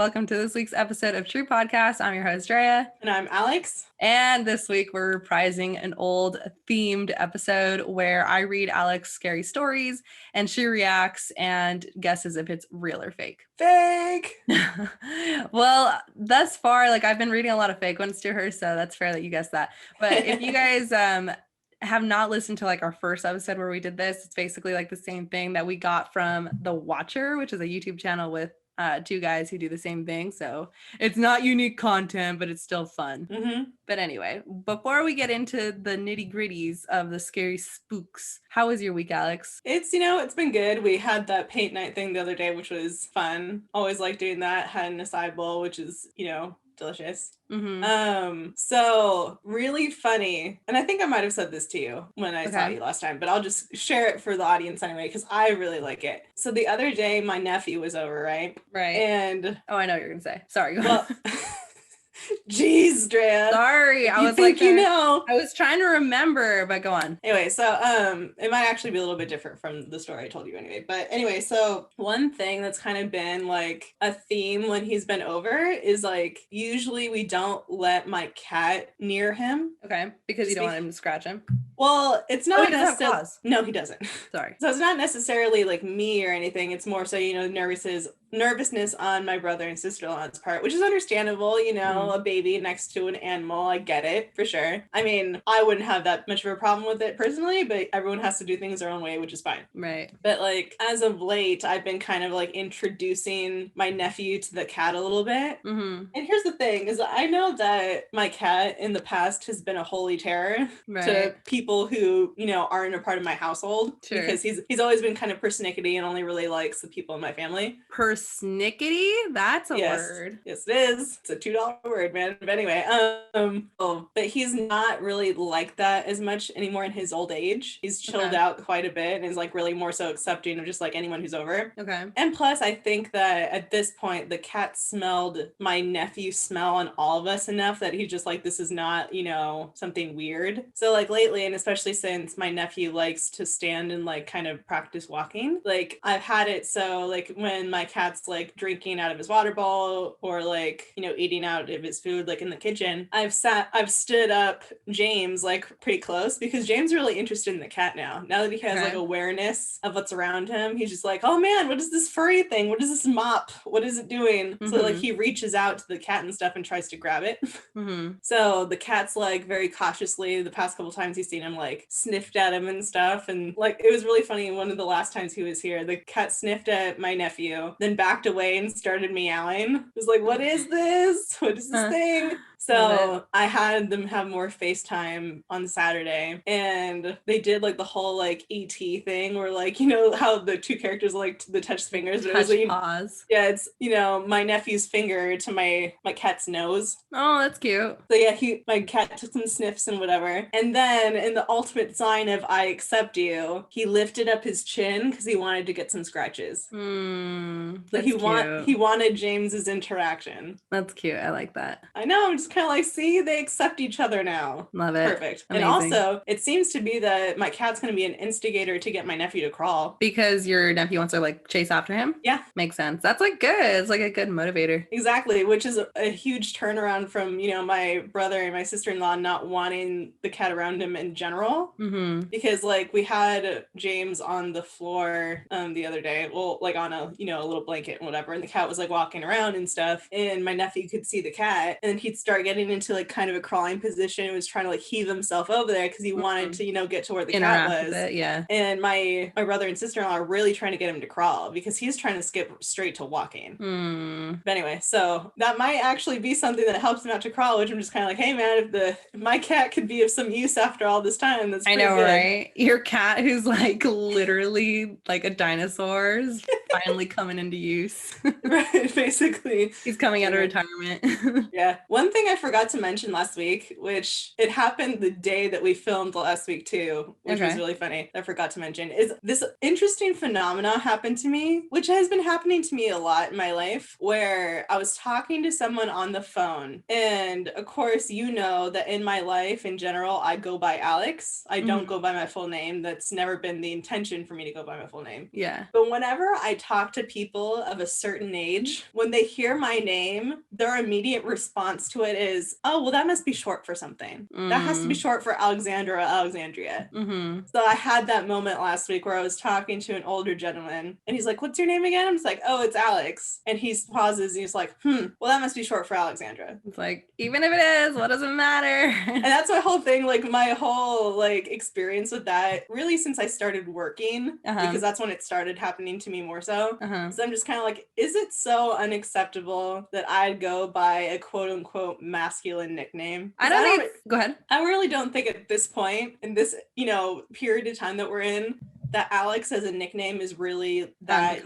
welcome to this week's episode of TRUUU Podcast. I'm your host, Drea. And I'm Alex. And this week we're reprising an old themed episode where I read Alex scary stories and she reacts and guesses if it's real or fake. Fake! Well, thus far, I've been reading a lot of fake ones to her, so that's fair that you guessed that. But if you guys have not listened to our first episode where we did this, it's basically the same thing that we got from The Watcher, which is a YouTube channel with two guys who do the same thing. So it's not unique content, but it's still fun. Mm-hmm. But anyway, before we get into the nitty gritties of the scary spooks, how was your week, Alex? It's been good. We had that paint night thing the other day, which was fun. Always like doing that. Had an acai bowl, which is, delicious. Mm-hmm. So really funny. And I think I might have said this to you when I saw you last time, but I'll just share it for the audience anyway, because I really like it. So the other day, my nephew was over, right? Right. And I know what you're going to say. Sorry. Well, jeez, Drea. Sorry. I was trying to remember, but go on. Anyway, so it might actually be a little bit different from the story I told you anyway. But anyway, so one thing that's kind of been a theme when he's been over is usually we don't let my cat near him. Okay. Because you don't want him to scratch him. Well, it's not necessarily. No, he doesn't. Sorry. So it's not necessarily me or anything. It's more so, nervousness on my brother and sister-in-law's part, which is understandable, a baby next to an animal. I get it for sure. I mean, I wouldn't have that much of a problem with it personally, but everyone has to do things their own way, which is fine. Right. But as of late, I've been kind of introducing my nephew to the cat a little bit. Mm-hmm. And here's the thing is I know that my cat in the past has been a holy terror to people who, aren't a part of my household. Sure. Because he's always been kind of persnickety and only really likes the people in my family. Persnickety? That's a word. Yes, it is. It's a $2 word, man. But anyway, but he's not really like that as much anymore in his old age. He's chilled out quite a bit and is really more so accepting of just anyone who's over. Okay. And plus, I think that at this point, the cat smelled my nephew's smell on all of us enough that he's just this is not, something weird. So lately, and especially since my nephew likes to stand and kind of practice walking, I've had it so when my cat's drinking out of his water bowl or eating out of his food in the kitchen, I've stood up James pretty close because James is really interested in the cat now that he has awareness of what's around him. He's just oh man, what is this furry thing? What is this mop? What is it doing? Mm-hmm. So he reaches out to the cat and stuff and tries to grab it. Mm-hmm. So the cat's very cautiously, the past couple times he's seen him sniffed at him and stuff, and it was really funny. One of the last times he was here, the cat sniffed at my nephew, then backed away and started meowing. It was what is this? What is this thing? So I had them have more FaceTime on Saturday, and they did the whole ET thing where how the two characters to touch fingers. Touch paws. Yeah, it's my nephew's finger to my cat's nose. Oh, that's cute. So yeah, my cat took some sniffs and whatever, and then in the ultimate sign of I accept you, he lifted up his chin because he wanted to get some scratches. He wanted James's interaction. That's cute. I like that. I know. I'm just kind of see, they accept each other now. Love it. Perfect. Amazing. And also, it seems to be that my cat's going to be an instigator to get my nephew to crawl. Because your nephew wants to chase after him? Yeah. Makes sense. That's good. It's a good motivator. Exactly, which is a huge turnaround from, my brother and my sister-in-law not wanting the cat around him in general. Mm-hmm. Because we had James on the floor the other day, well, on a, a little blanket and whatever, and the cat was walking around and stuff, and my nephew could see the cat, and he'd start getting into kind of a crawling position. He was trying to heave himself over there because he wanted to get to where the cat was. With it, yeah. And my brother and sister-in-law are really trying to get him to crawl because he's trying to skip straight to walking. But anyway, so that might actually be something that helps him out to crawl, which I'm just kind of hey man, if my cat could be of some use after all this time, that's pretty good. Right? Your cat who's literally a dinosaur is finally coming into use. Right, basically. He's coming out of retirement. Yeah. One thing I forgot to mention last week, which it happened the day that we filmed last week too, which was really funny. I forgot to mention is this interesting phenomena happened to me, which has been happening to me a lot in my life, where I was talking to someone on the phone. And of course, that in my life in general, I go by Alex. I don't go by my full name. That's never been the intention for me to go by my full name. Yeah. But whenever I talk to people of a certain age, when they hear my name, their immediate response to it is, oh, well, that must be short for something. That has to be short for Alexandra or Alexandria. So I had that moment last week where I was talking to an older gentleman and he's like, what's your name again? I'm just like, oh, it's Alex. And he pauses and he's like, well, that must be short for Alexandra. It's like, even if it is, what does it matter? And that's my whole thing, like my whole like experience with that really since I started working, because that's when it started happening to me more so. So I'm just kind of like, is it so unacceptable that I'd go by a quote unquote masculine nickname? Go ahead. I really don't think at this point in this, period of time that we're in, that Alex as a nickname is really that,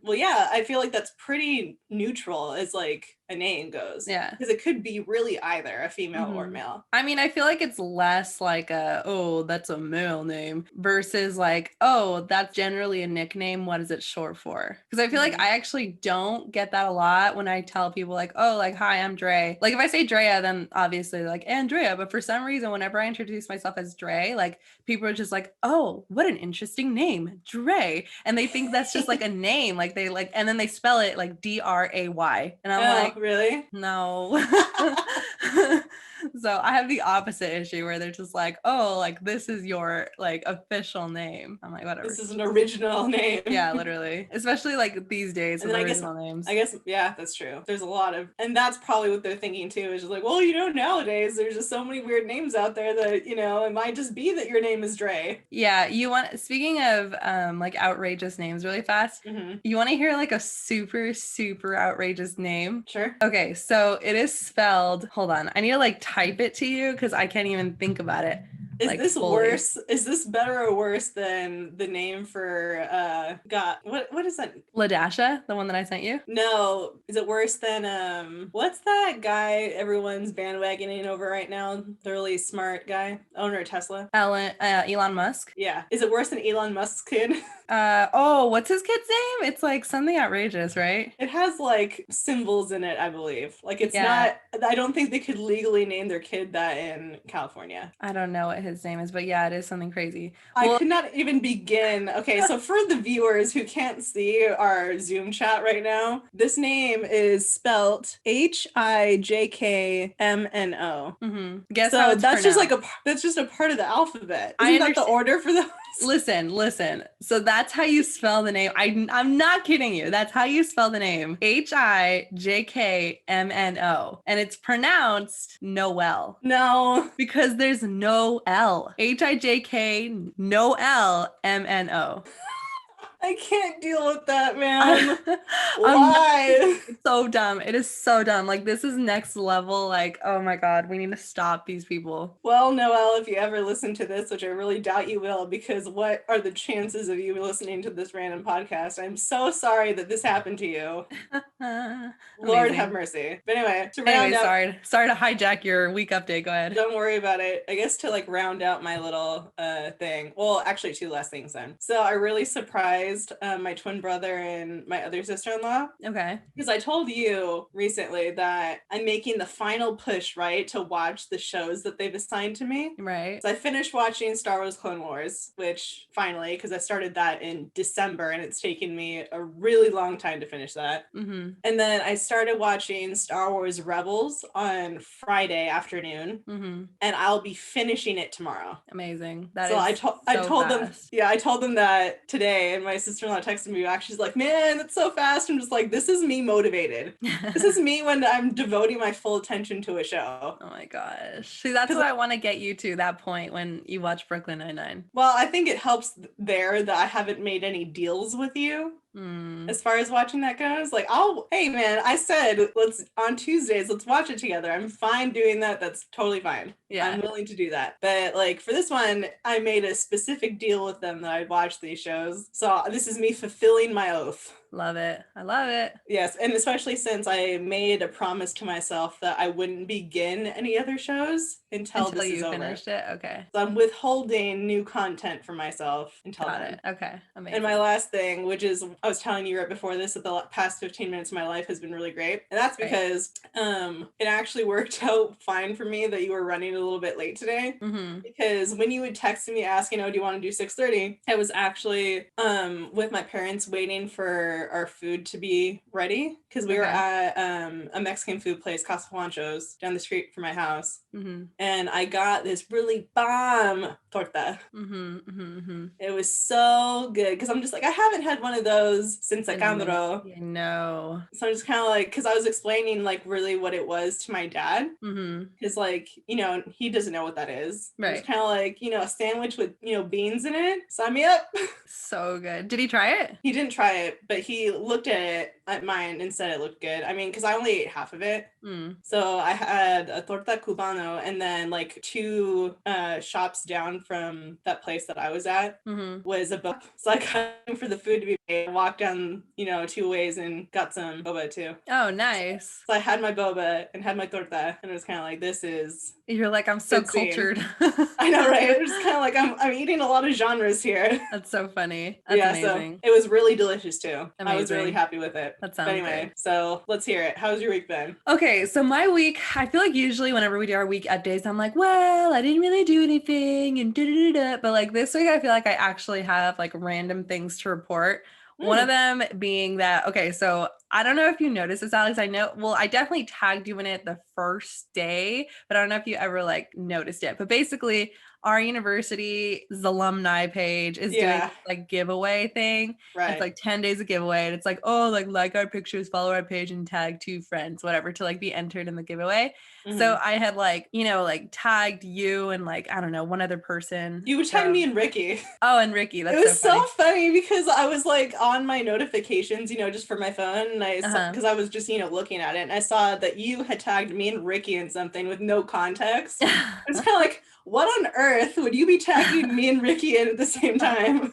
well, yeah, I feel like that's pretty neutral as like a name goes. Yeah. Because it could be really either a female or male. I mean, I feel like it's less like oh, that's a male name versus like, oh, that's generally a nickname. What is it short for? Because I feel like I actually don't get that a lot when I tell people like, oh, like, hi, I'm Dre. Like if I say Drea, then obviously like Andrea. But for some reason, whenever I introduce myself as Dre, like people are just like, oh, what an interesting name, Dre. And they think that's just like a name. Like they like, and then they spell it like Dray. And I'm like, really? No. So I have the opposite issue where they're just like, oh, like this is your like official name. I'm like, whatever. This is an original name. Yeah, literally. Especially like these days with original names. I guess, yeah, that's true. There's a lot of, and that's probably what they're thinking too, is just like, well, nowadays there's just so many weird names out there that, it might just be that your name is Dre. Yeah, speaking of like outrageous names really fast, you want to hear like a super, super outrageous name? Sure. Okay, so it is spelled, hold on, I need to like type it to you because I can't even think about it. Is this fully worse? Is this better or worse than the name for what is that? LaDasha, the one that I sent you? No. Is it worse than what's that guy everyone's bandwagoning over right now? The really smart guy, owner of Tesla. Elon Musk. Yeah. Is it worse than Elon Musk's kid? What's his kid's name? It's like something outrageous, right? It has like symbols in it, I believe. Like it's not, I don't think they could legally name their kid that in California. I don't know what his name is, but yeah, it is something crazy. I could not even begin. Okay, so for the viewers who can't see our Zoom chat right now, this name is spelt HIJKMNO. Guess so how it's that's pronounced. That's just a part of the alphabet. Isn't that the order for those? Listen. So that's how you spell the name. I'm not kidding you. That's how you spell the name. HIJKMNO. And it's pronounced Noel. No. Because there's no L. HIJK, no L, MNO. I can't deal with that, man. Why? It's so dumb. It is so dumb. Like, this is next level. Like, oh my God, we need to stop these people. Well, Noelle, if you ever listen to this, which I really doubt you will, because what are the chances of you listening to this random podcast? I'm so sorry that this happened to you. Lord have mercy. But anyway, sorry to hijack your week update. Go ahead. Don't worry about it. I guess to like round out my little thing. Well, actually, two last things then. So I really surprised my twin brother and my other sister-in-law. Okay. Because I told you recently that I'm making the final push, right, to watch the shows that they've assigned to me. Right. So I finished watching Star Wars Clone Wars, which finally, because I started that in December and it's taken me a really long time to finish that. And then I started watching Star Wars Rebels on Friday afternoon, and I'll be finishing it tomorrow. Amazing. I told them that today, and my sister-in-law texted me back. She's like, man, that's so fast. I'm just like, this is me motivated. This is me when I'm devoting my full attention to a show. Oh my gosh. See, that's what I want to get you to, that point when you watch Brooklyn Nine-Nine. Well, I think it helps there that I haven't made any deals with you. As far as watching that goes, like, hey man, I said on Tuesdays, let's watch it together. I'm fine doing that. That's totally fine. Yeah, I'm willing to do that. But like for this one, I made a specific deal with them that I'd watch these shows. So this is me fulfilling my oath. Love it. I love it. Yes, and especially since I made a promise to myself that I wouldn't begin any other shows until this is over. Finished it? Okay. So I'm withholding new content for myself until Got then. it. Okay. Amazing. And my last thing, which is I was telling you right before this that the past 15 minutes of my life has been really great. And that's because it actually worked out fine for me that you were running a little bit late today. Mm-hmm. Because when you would text me asking, oh, do you want to do 6:30? I was actually with my parents waiting for our food to be ready because we were at a Mexican food place, Casa Juancho's, down the street from my house. Mm-hmm. And I got this really bomb torta. Mm-hmm. Mm-hmm. It was so good because I'm just like, I haven't had one of those since Alejandro. I know. So I'm just kind of like, because I was explaining like really what it was to my dad. Mm-hmm. Because like, you know, he doesn't know what that is. Right. It's kind of like, you know, a sandwich with, you know, beans in it. Sign me up. So good. Did he try it? He didn't try it, but he looked at it at mine and said it looked good. I mean, because I only ate half of it. So I had a torta cubano and then like 2 shops down from that place that I was at was a boba. So I got for the food to be made. I walked down, you know, 2 ways and got some boba too. Oh, nice. So I had my boba and had my torta and it was kind of like, this is... You're like, I'm so cultured. I know, right? It was kind of like, I'm eating a lot of genres here. That's so funny. That's amazing. So it was really delicious too. Amazing. I was really happy with it. That sounds but anyway, good. So let's hear it. How's your week been? Okay, so my week, I feel like usually whenever we do our week updates, I'm like, well, I didn't really do anything and da-da-da-da. But like this week, I feel like I actually have like random things to report. One of them being that, okay, so I don't know if you noticed this, Alex. I know, well, I definitely tagged you in it the first day, but I don't know if you ever like noticed it. But basically, our university's alumni page is doing this, like giveaway thing. Right. It's like 10 days of giveaway. And it's like, oh, like our pictures, follow our page and tag 2 friends, whatever, to like be entered in the giveaway. So I had like, you know, like tagged you and like, I don't know, one other person. You would tag me and Ricky. Oh, and Ricky. That's it was so funny because I was like on my notifications, you know, just for my phone. And I saw, because I was just, you know, looking at it and I saw that you had tagged me and Ricky in something with no context. It's kind of like, what on earth would you be tagging me and Ricky in at the same time?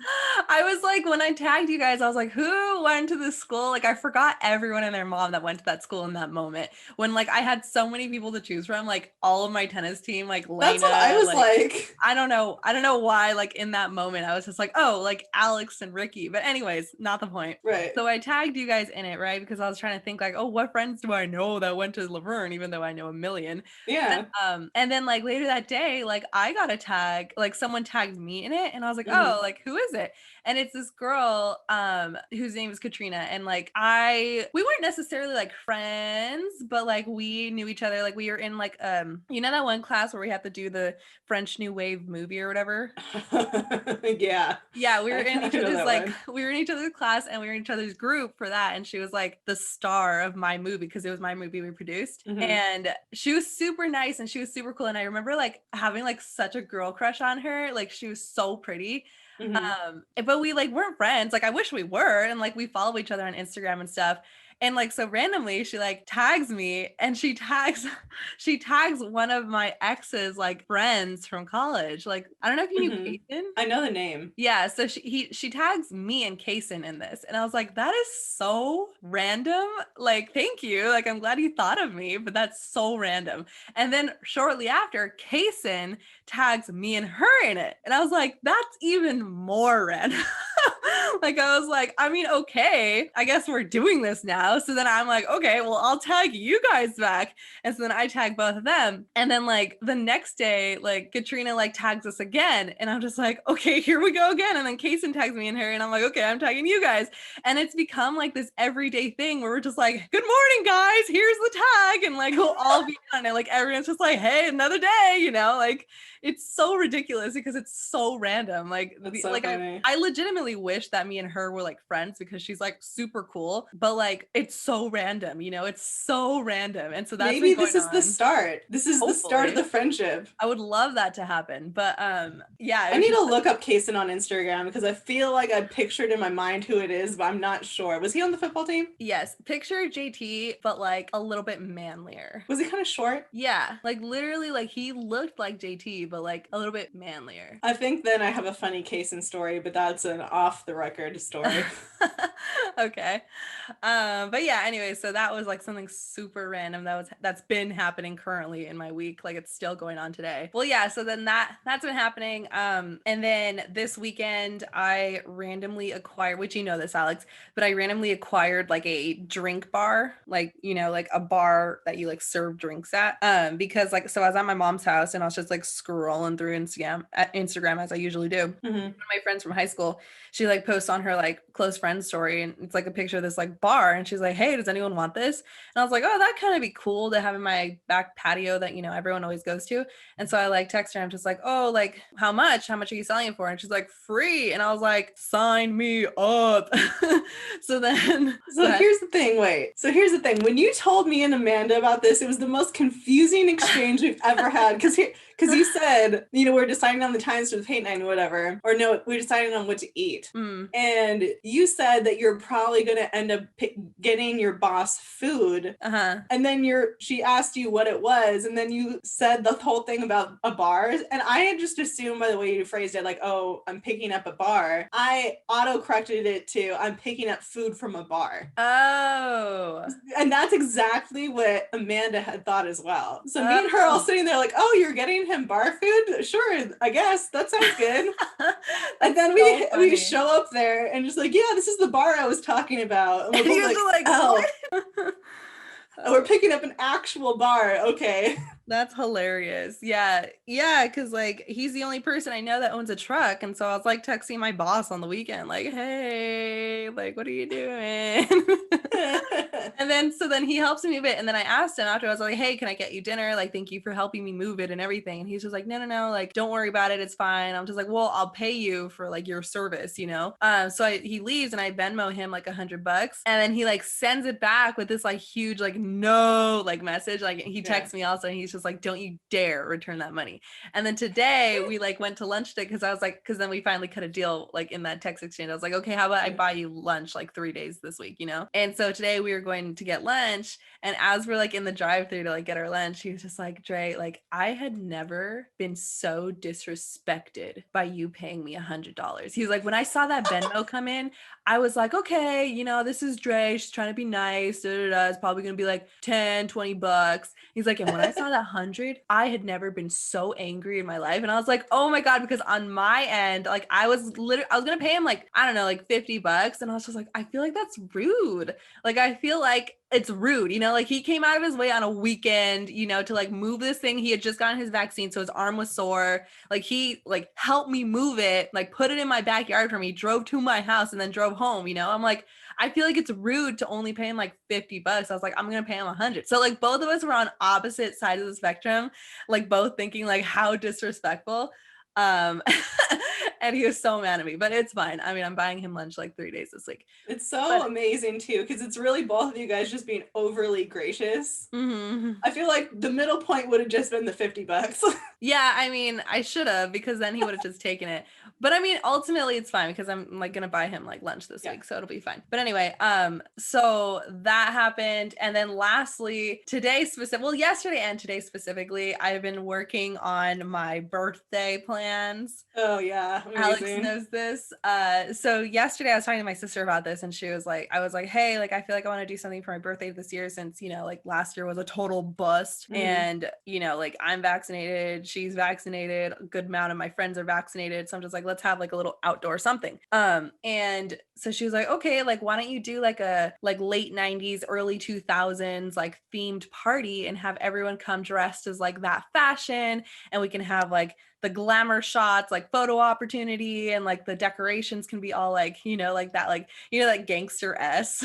I was like, when I tagged you guys, I was like, who went to this school? Like, I forgot everyone and their mom that went to that school in that moment. When like I had so many people to choose from, like all of my tennis team, like Lena, that's what I was like. I don't know why. Like in that moment, I was just like, oh, like Alex and Ricky. But anyways, not the point. Right. So I tagged you guys in it, right? Because I was trying to think like, oh, what friends do I know that went to Laverne, even though I know a million. Yeah. And then like later that day, like I got a tag, like someone tagged me in it, and I was like, oh, like who is it? And it's this girl whose name is Katrina, and like we weren't necessarily like friends, but like we knew each other. Like we were in like you know that one class where we have to do the French New Wave movie or whatever. Yeah, we were in each other's like we were in each other's class and we were in each other's group for that, and she was like the star of my movie because it was my movie we produced. And she was super nice and she was super cool, and I remember like having like such a girl crush on her. Like she was so pretty. But we like weren't friends. Like I wish we were, and like we follow each other on Instagram and stuff. And like so randomly she like tags me, and she tags one of my ex's like friends from college. Like I don't know if you knew Kason. I know the name. Yeah, so she tags me and Kason in this, and I was like, that is so random. Like thank you, like I'm glad you thought of me, but that's so random. And then shortly after, Kason tags me and her in it, and I was like, that's even more random. Like I was like, I mean, okay, I guess we're doing this now. So then I'm like, okay, well, I'll tag you guys back. And so then I tag both of them. And then like the next day, like Katrina like tags us again. And I'm just like, okay, here we go again. And then Kason tags me and her. And I'm like, okay, I'm tagging you guys. And it's become like this everyday thing where we're just like, good morning, guys. Here's the tag. And like we'll all be on it. Like everyone's just like, hey, another day, you know, like it's so ridiculous because it's so random. Like, so like I legitimately wish that me and her were like friends because she's like super cool, but like it's so random, you know, it's so random. And so that's maybe this is the start. This is the start of the friendship. I would love that to happen. But yeah, I need to look up Kason on Instagram because I feel like I pictured in my mind who it is, but I'm not sure. Was he on the football team? Yes, picture JT, but like a little bit manlier. Was he kind of short? Yeah, like literally like he looked like JT, but like a little bit manlier. I think then I have a funny Kason story, but that's an off the record story. Okay. But yeah, anyway, so that was like something super random that's been happening currently in my week. Like it's still going on today. Well, yeah, so then that's been happening. And then this weekend I randomly acquired, which you know this, Alex, but I randomly acquired like a drink bar, like, you know, like a bar that you like serve drinks at. Because like so I was at my mom's house and I was just like scrolling through Instagram as I usually do. Mhm. One of my friends from high school, she like posts on her like close friends story and it's like a picture of this like bar and she's like, hey, does anyone want this? And I was like, oh, that kind of be cool to have in my back patio that, you know, everyone always goes to. And so I like text her, I'm just like, oh, like how much are you selling it for? And she's like, free. And I was like, sign me up. So then here's the thing, here's the thing, when you told me and Amanda about this, it was the most confusing exchange we've ever had, because you said, you know, we're deciding on the times for the paint night and whatever, or no, we're deciding on what to eat. And you said that you're probably going to end up getting your boss food. And then she asked you what it was. And then you said the whole thing about a bar. And I had just assumed by the way you phrased it, like, oh, I'm picking up a bar. I auto-corrected it to, I'm picking up food from a bar. Oh. And that's exactly what Amanda had thought as well. So me and her all sitting there like, oh, you're getting him bar food? Sure, I guess. That sounds good. And then we show up there and just like, yeah, this is the bar I was talking about. And we're both like, oh. We're picking up an actual bar. Okay. That's hilarious. Yeah. Yeah. Cause like he's the only person I know that owns a truck. And so I was like texting my boss on the weekend, like, hey, like, what are you doing? And then he helps me move it. And then I asked him after, I was like, hey, can I get you dinner? Like, thank you for helping me move it and everything. And he's just like, no, like, don't worry about it. It's fine. I'm just like, well, I'll pay you for like your service, you know? So he leaves and I Venmo him like $100. And then he like sends it back with this like huge, like, no, like message. Like he texts me also and he's just like, don't you dare return that money. And then today we like went to lunch because I was like, because then we finally cut a deal like in that text exchange. I was like, okay, how about I buy you lunch like 3 days this week, you know? And so today we were going to get lunch. And as we're like in the drive-thru to like get our lunch, he was just like, Dre, like I had never been so disrespected by you paying me $100. He was like, when I saw that Venmo come in, I was like, okay, you know, this is Dre. She's trying to be nice. It's probably going to be like 10, $20. He's like, and when I saw that 100, I had never been so angry in my life. And I was like, oh my God, because on my end, like I was going to pay him like, I don't know, like $50. And I was just like, I feel like that's rude. Like, I feel like it's rude, you know, like he came out of his way on a weekend, you know, to like move this thing. He had just gotten his vaccine, so his arm was sore. Like he like helped me move it, like put it in my backyard for me, drove to my house and then drove home, you know. I'm like, I feel like it's rude to only pay him like $50. I was like, I'm going to pay him 100. So like both of us were on opposite sides of the spectrum, like both thinking like how disrespectful. And he was so mad at me, but it's fine. I mean, I'm buying him lunch like 3 days this week. It's amazing too, because it's really both of you guys just being overly gracious. I feel like the middle point would have just been the $50. Yeah, I mean, I should have, because then he would have just taken it. But I mean, ultimately it's fine because I'm like gonna buy him like lunch this week, so it'll be fine. But anyway, so that happened. And then lastly, yesterday and today specifically, I've been working on my birthday plans. Oh yeah, amazing. Alex knows this. So yesterday I was talking to my sister about this and she was like, I was like, hey, like I feel like I want to do something for my birthday this year since, you know, like last year was a total bust. And, you know, like I'm vaccinated, she's vaccinated, a good amount of my friends are vaccinated. So I'm just like, let's have like a little outdoor something. And so she was like, okay, like why don't you do like a like late 90s, early 2000s like themed party and have everyone come dressed as like that fashion, and we can have like the glamour shots, like photo opportunity, and like the decorations can be all like, you know, like that, like, you know, like gangster S.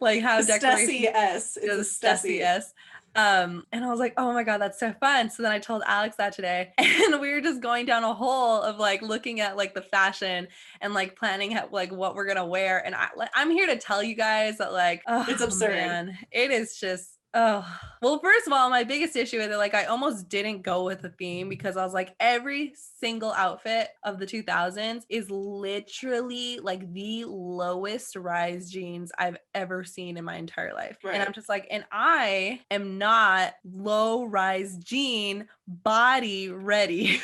Like how decorations S. It's the Stussy S. And I was like, oh my God, that's so fun. So then I told Alex that today, and we were just going down a hole of like looking at like the fashion and like planning like what we're gonna wear. And I'm here to tell you guys that like, oh, it's absurd. Man, it is just. Oh, well, first of all, my biggest issue with it, like I almost didn't go with a theme because I was like, every single outfit of the 2000s is literally like the lowest rise jeans I've ever seen in my entire life. Right. And I'm just like, and I am not low rise jean body ready.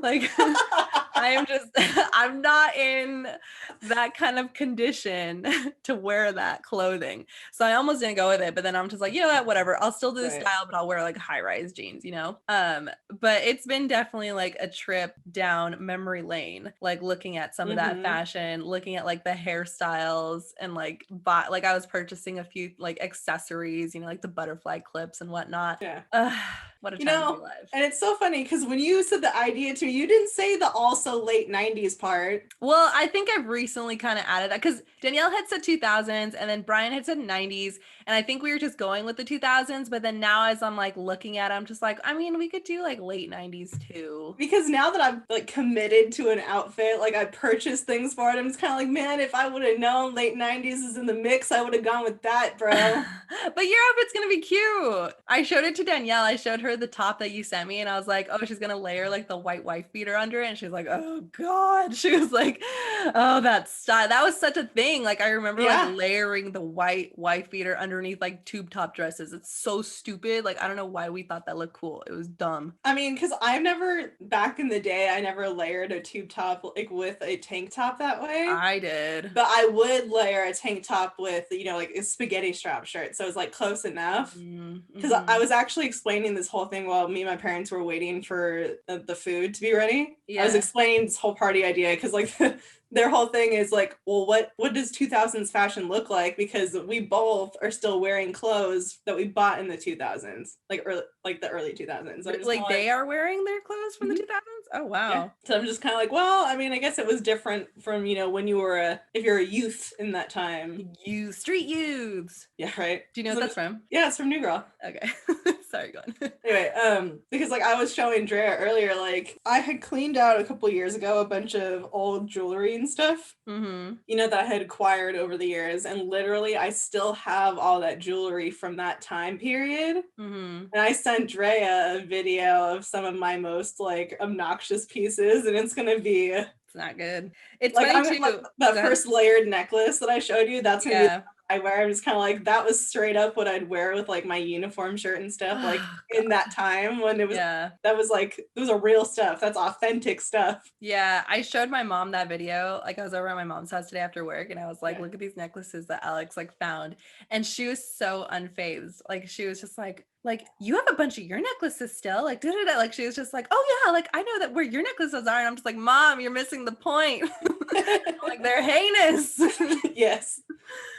Like I am just, I'm not in that kind of condition to wear that clothing. So I almost didn't go with it, but then I'm just like, you know what, whatever. I'll still do the Right. style, but I'll wear like high-rise jeans, you know? But it's been definitely like a trip down memory lane, like looking at some of that fashion, looking at like the hairstyles and like like I was purchasing a few like accessories, you know, like the butterfly clips and whatnot. Yeah. What a You time to be know, alive. and it's so funny because when you said the idea to me, you didn't say the also late 90s part. Well, I think I've recently kind of added that because Danielle had said 2000s and then Brian had said 90s. And I think we were just going with the 2000s. But then now as I'm like looking at it, I'm just like, I mean, we could do like late 90s too. Because now that I'm like committed to an outfit, like I purchased things for it, I'm just kind of like, man, if I would have known late 90s is in the mix, I would have gone with that, bro. But your outfit's gonna be cute. I showed it to Danielle. I showed her the top that you sent me, and I was like, oh, she's gonna layer like the white wife beater under it. And she's like, oh God. She was like, oh, that style. That was such a thing. Like I remember like layering the white wife beater underneath like tube top dresses. It's so stupid. Like I don't know why we thought that looked cool. It was dumb. I mean, because I've never, back in the day, I never layered a tube top like with a tank top that way. I did. But I would layer a tank top with, you know, like a spaghetti strap shirt. So it was like close enough. Because I was actually explaining this whole thing while me and my parents were waiting for the food to be ready. Yeah. I was explaining this whole party idea because like their whole thing is like, well, what does 2000s fashion look like? Because we both are still wearing clothes that we bought in the 2000s, like the early 2000s. So like they are wearing their clothes from the 2000s? Oh, wow. Yeah. So I'm just kind of like, well, I mean, I guess it was different from, you know, when you were if you're a youth in that time. Street youths. Yeah, right. Do you know what that's from? Yeah, it's from New Girl. Okay. Sorry, go on. Anyway, because like I was showing Drea earlier, like I had cleaned out a couple years ago a bunch of old jewelry and stuff, you know, that I had acquired over the years, and literally I still have all that jewelry from that time period. And I sent Drea a video of some of my most like obnoxious pieces, and it's gonna be. It's not good. It's like, funny too. Like, that first layered necklace that I showed you, that's gonna be I wear. I'm just kind of like, that was straight up what I'd wear with like my uniform shirt and stuff, like in that time when it was that was like, it was a real stuff. That's authentic stuff. Yeah, I showed my mom that video. Like I was over at my mom's house today after work, and I was like, look at these necklaces that Alex like found, and she was so unfazed. Like she was just like you have a bunch of your necklaces still, like like she was just like, oh yeah, like I know that where your necklaces are, and I'm just like, Mom, you're missing the point. Like they're heinous. Yes.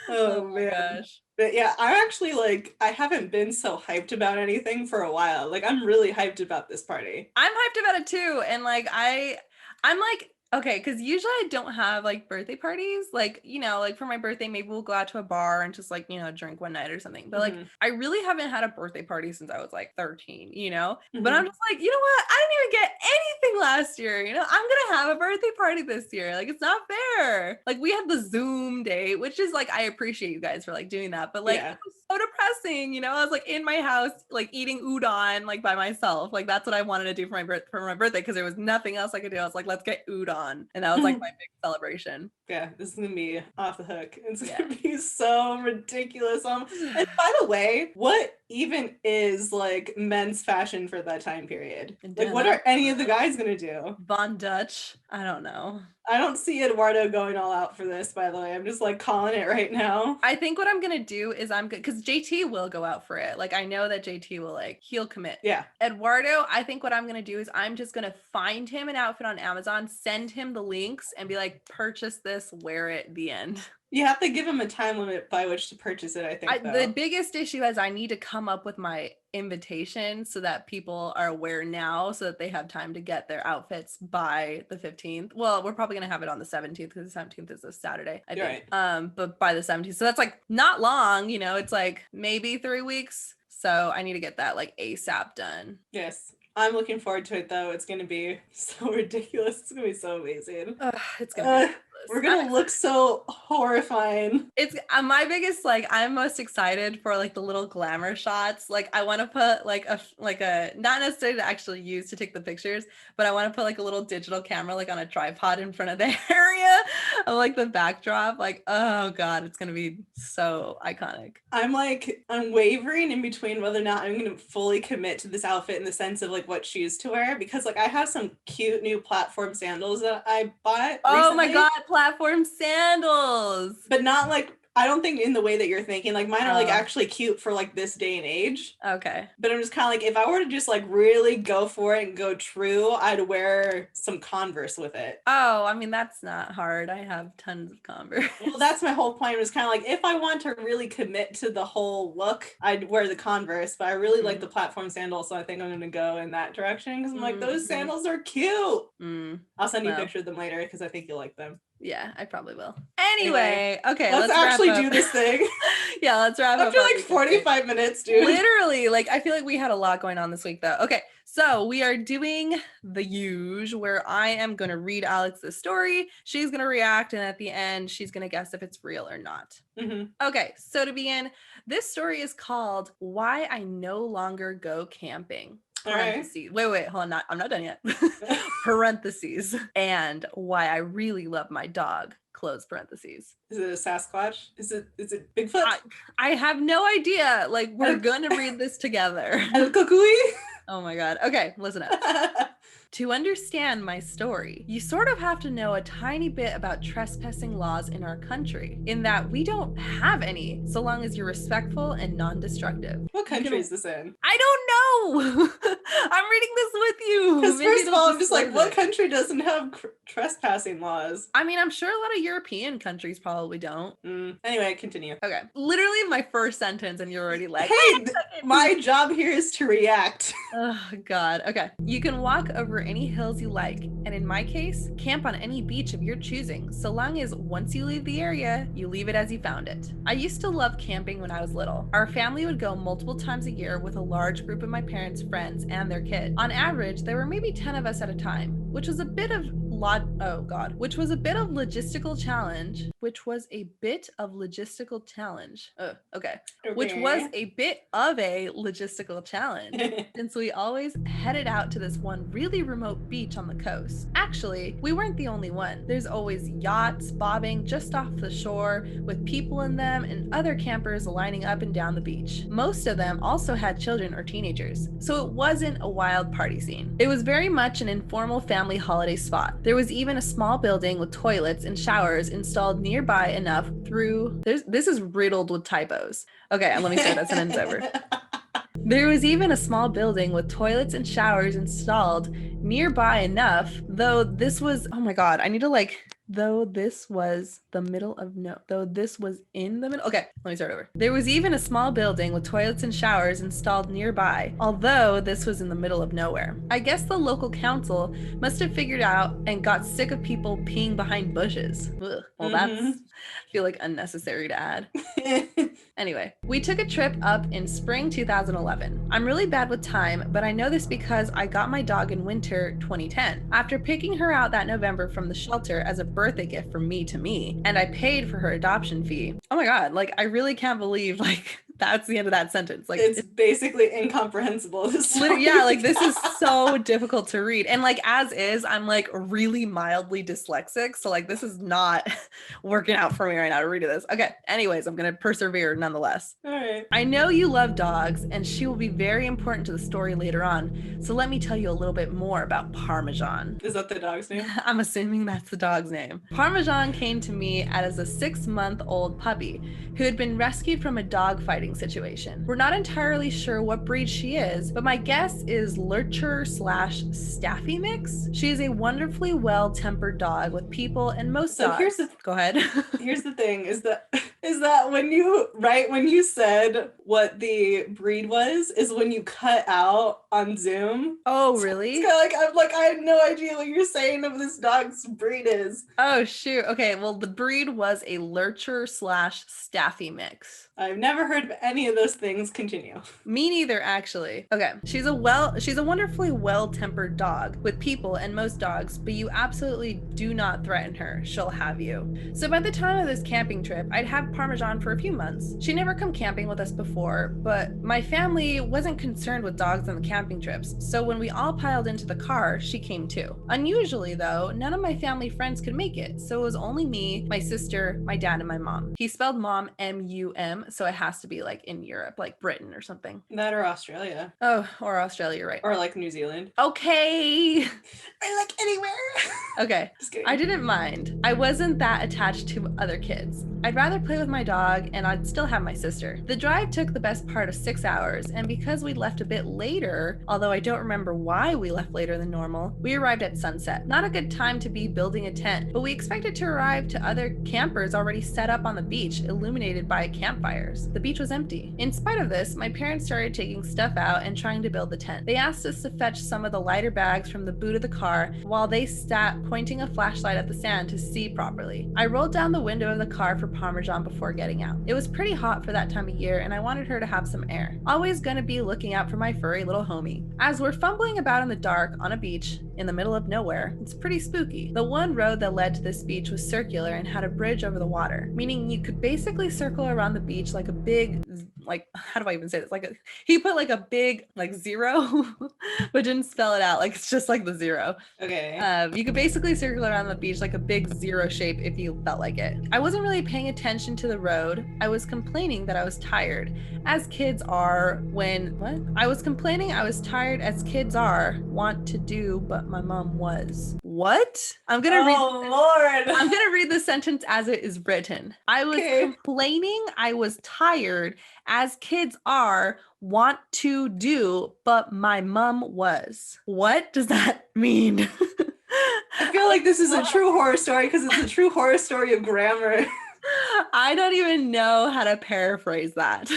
Oh man. Gosh. But yeah, I'm actually like, I haven't been so hyped about anything for a while. Like I'm really hyped about this party. I'm hyped about it too, and like I'm like, okay, because usually I don't have like birthday parties. Like, you know, like for my birthday, maybe we'll go out to a bar and just like, you know, drink one night or something. But like, I really haven't had a birthday party since I was like 13, you know? But I'm just like, you know what? I didn't even get anything last year. You know, I'm going to have a birthday party this year. Like, it's not fair. Like, we had the Zoom date, which is like, I appreciate you guys for like doing that. But like, it was so depressing. You know, I was like in my house, like eating udon, like by myself. Like, that's what I wanted to do for my birthday because there was nothing else I could do. I was like, let's get udon. And that was like my big celebration. Yeah, this is gonna be off the hook. It's gonna be so ridiculous. And by the way, what even is like men's fashion for that time period? Like, what are any of the guys gonna do? Von Dutch? I don't know. I don't see Eduardo going all out for this, by the way. I'm just like calling it right now. I think what I'm gonna do is because JT will go out for it. Like I know that JT will he'll commit. Yeah. Eduardo, I think what I'm gonna do is I'm just gonna find him an outfit on Amazon, send him the links, and be like, purchase this, wear it, the end. You have to give him a time limit by which to purchase it, I think. The biggest issue is I need to come up with my invitation so that people are aware now so that they have time to get their outfits by the 15th. Well, we're probably going to have it on the 17th because the 17th is a Saturday, I think. Right. But by the 17th. So that's like not long, you know, it's like maybe 3 weeks. So I need to get that like ASAP done. Yes. I'm looking forward to it though. It's going to be so ridiculous. It's going to be so amazing. It's going to be ridiculous. We're gonna look so horrifying. It's my biggest, like, I'm most excited for like the little glamour shots. Like I want to put like a not necessarily to actually use to take the pictures, but I want to put like a little digital camera like on a tripod in front of the area of like the backdrop. Like, oh God, it's gonna be so iconic. I'm wavering in between whether or not I'm gonna fully commit to this outfit in the sense of like what shoes to wear, because like I have some cute new platform sandals that I bought Oh my recently, God, platform sandals. but not like, I don't think in the way that you're thinking. Like mine are like actually cute for like this day and age. Okay. But I'm just kind of like, if I were to just like really go for it and go true, I'd wear some Converse with it. Oh, I mean, that's not hard. I have tons of Converse. Well, that's my whole point. It was kind of like, if I want to really commit to the whole look, I'd wear the Converse, but I really like the platform sandals, so I think I'm going to go in that direction because I'm like, those sandals are cute. I'll send you a picture of them later because I think you'll like them. Yeah, I probably will. Anyway, okay, let's actually do this thing. Yeah, let's wrap up. After like 45 minutes, dude. Literally, like I feel like we had a lot going on this week though. Okay, so we are doing the usual where I am going to read Alex the story. She's going to react, and at the end, she's going to guess if it's real or not. Okay, so to begin, this story is called "Why I No Longer Go Camping." Parentheses. Right. Wait, hold on. I'm not done yet. Parentheses. And why I really love my dog. Close parentheses. Is it a Sasquatch? Is it Bigfoot? I have no idea. Like, we're going to read this together. El Kukui? Oh my God. Okay, listen up. To understand my story, you sort of have to know a tiny bit about trespassing laws in our country, in that we don't have any, so long as you're respectful and non-destructive. What country is this in? I don't know. I'm reading this with you. Because first of all, I'm just like, what country doesn't have trespassing laws? I mean, I'm sure a lot of European countries probably don't. Anyway, continue. Okay. Literally my first sentence and you're already like, hey, my job here is to react. Oh God. Okay. You can walk over any hills you like, and in my case, camp on any beach of your choosing, so long as once you leave the area, you leave it as you found it. I used to love camping when I was little. Our family would go multiple times a year with a large group of my parents' friends and their kids. On average, there were maybe 10 of us at a time, which was a bit of logistical challenge. Which was a bit of a logistical challenge since we always headed out to this one really remote beach on the coast. Actually, we weren't the only one. There's always yachts bobbing just off the shore with people in them and other campers lining up and down the beach. Most of them also had children or teenagers, so it wasn't a wild party scene. It was very much an informal family holiday spot. There was even a small building with toilets and showers installed nearby enough this is riddled with typos. Okay, let me start that sentence over. There was even a small building with toilets and showers installed nearby enough, though this was in the middle. Okay, let me start over. There was even a small building with toilets and showers installed nearby, although this was in the middle of nowhere. I guess the local council must have figured out and got sick of people peeing behind bushes. Ugh. Well, that's, I feel like, unnecessary to add. Anyway, we took a trip up in spring 2011. I'm really bad with time, but I know this because I got my dog in winter 2010. After picking her out that November from the shelter as a birthday gift from me to me, and I paid for her adoption fee. Oh my God, like I really can't believe like that's the end of that sentence. Like it's basically incomprehensible. Yeah, like this is so difficult to read. And like as is, I'm like really mildly dyslexic. So like this is not working out for me right now to read this. Okay. Anyways, I'm gonna persevere nonetheless. All right. I know you love dogs, and she will be very important to the story later on. So let me tell you a little bit more about Parmesan. Is that the dog's name? I'm assuming that's the dog's name. Parmesan came to me as a 6-month-old puppy who had been rescued from a dog fighting situation. We're not entirely sure what breed she is, but my guess is Lurcher/Staffy mix. She is a wonderfully well-tempered dog with people and most dogs. Go ahead. Here's the thing: is that when you said what the breed was, is when you cut out on Zoom. Oh, So really? it's kinda like, I'm like, I have no idea what you're saying of this dog's breed is. Oh, shoot. Okay, well, the breed was a lurcher / staffy mix. I've never heard of any of those things. Continue. Me neither, actually. Okay, she's a wonderfully well-tempered dog with people and most dogs, but you absolutely do not threaten her. She'll have you. So by the time of this camping trip, I'd had Parmesan for a few months. She'd never come camping with us before, but my family wasn't concerned with dogs on the camping trips, so when we all piled into the car, she came too. Unusually though, none of my family friends could make it, so it was only me, my sister, my dad, and my mom. He spelled mom M-U-M, so it has to be like in Europe, like Britain or something. That or Australia. Oh, or Australia, right. Or like New Zealand. Okay. Or like anywhere. Okay. Just kidding. I didn't mind. I wasn't that attached to other kids. I'd rather play with my dog and I'd still have my sister. The drive took the best part of 6 hours, and because we left a bit later, although I don't remember why we left later than normal, we arrived at sunset. Not a good time to be building a tent, but we expected to arrive to other campers already set up on the beach, illuminated by campfires. The beach was empty. In spite of this, my parents started taking stuff out and trying to build the tent. They asked us to fetch some of the lighter bags from the boot of the car while they sat pointing a flashlight at the sand to see properly. I rolled down the window of the car for Parmesan before getting out. It was pretty hot for that time of year and I wanted her to have some air. Always gonna be looking out for my furry little homie. As we're fumbling about in the dark on a beach in the middle of nowhere, it's pretty spooky. The one road that led to this beach was circular and had a bridge over the water, meaning you could basically circle around the beach like a big, like, how do I even say this? He put like a big like zero, but didn't spell it out. Like it's just like the zero. Okay. You could basically circle around the beach like a big zero shape if you felt like it. I wasn't really paying attention to the road. I was complaining that I was tired, as kids are when, what? I was complaining I was tired as kids are, want to do, but my mom was. What? I'm gonna read the sentence as it is written. I was complaining I was tired as kids are, want to do, but my mom was. What does that mean? I feel like this is a true horror story because it's a true horror story of grammar. I don't even know how to paraphrase that.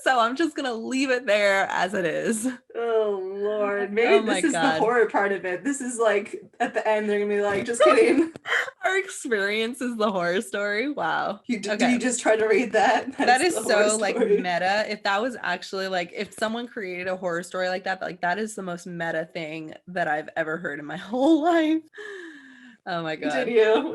So I'm just going to leave it there as it is. Oh, Lord. Maybe this is the horror part of it. This is like, at the end, they're going to be like, just kidding. Our experience is the horror story. Wow. Did you just try to read that? That is so like meta. If that was actually like, if someone created a horror story like that is the most meta thing that I've ever heard in my whole life. Oh my God. Continue.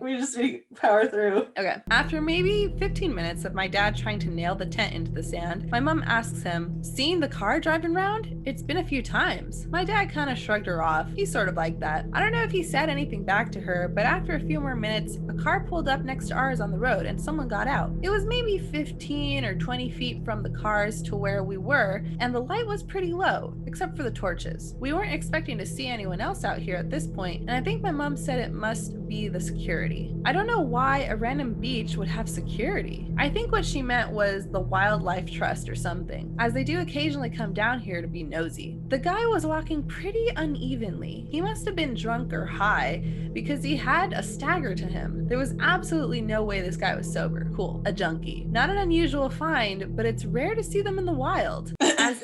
We just need to power through. Okay. After maybe 15 minutes of my dad trying to nail the tent into the sand, my mom asks him, "Seen the car driving around? It's been a few times." My dad kind of shrugged her off. He's sort of like that. I don't know if he said anything back to her, but after a few more minutes, a car pulled up next to ours on the road and someone got out. It was maybe 15 or 20 feet from the cars to where we were, and the light was pretty low, except for the torches. We weren't expecting to see anyone else out here at this point, and I think my mom said it must be the security. I don't know why a random beach would have security. I think what she meant was the Wildlife Trust or something, as they do occasionally come down here to be nosy. The guy was walking pretty unevenly. He must have been drunk or high because he had a stagger to him. There was absolutely no way this guy was sober. Cool, a junkie. Not an unusual find, but it's rare to see them in the wild.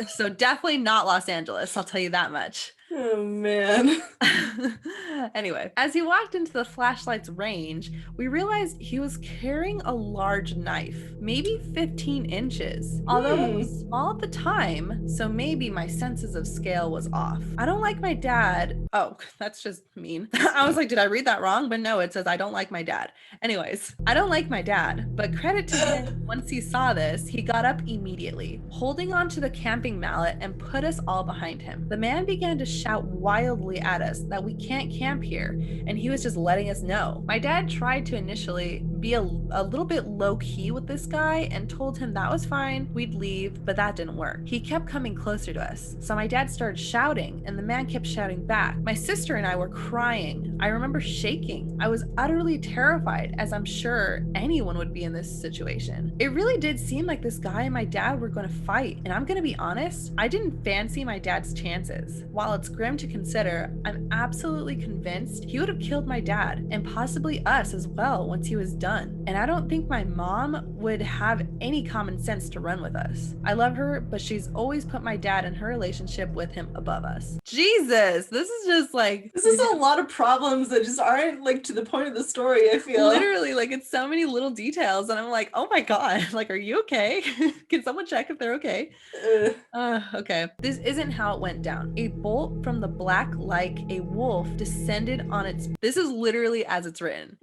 So definitely not Los Angeles, I'll tell you that much. Oh man. Anyway, as he walked into the flashlight's range, we realized he was carrying a large knife, maybe 15 inches. Although it was small at the time, so maybe my senses of scale was off. I don't like my dad. Oh, that's just mean. I was like, did I read that wrong? But no, it says I don't like my dad. Anyways, I don't like my dad, but credit to him, once he saw this, he got up immediately, holding onto the camping mallet and put us all behind him. The man began to shout wildly at us that we can't camp here, and he was just letting us know. My dad tried to initially be a little bit low-key with this guy and told him that was fine, we'd leave, but that didn't work. He kept coming closer to us, so my dad started shouting, and the man kept shouting back. My sister and I were crying. I remember shaking. I was utterly terrified, as I'm sure anyone would be in this situation. It really did seem like this guy and my dad were going to fight, and I'm going to be honest, I didn't fancy my dad's chances. While it's grim to consider, I'm absolutely convinced he would have killed my dad, and possibly us as well once he was done done. And I don't think my mom would have any common sense to run with us. I love her, but she's always put my dad and her relationship with him above us. Jesus, this is just like... This is a lot of problems that just aren't like to the point of the story, I feel. Literally, like it's so many little details and I'm like, oh my God, like, are you okay? Can someone check if they're okay? Okay. This isn't how it went down. A bolt from the black like a wolf descended on its... This is literally as it's written.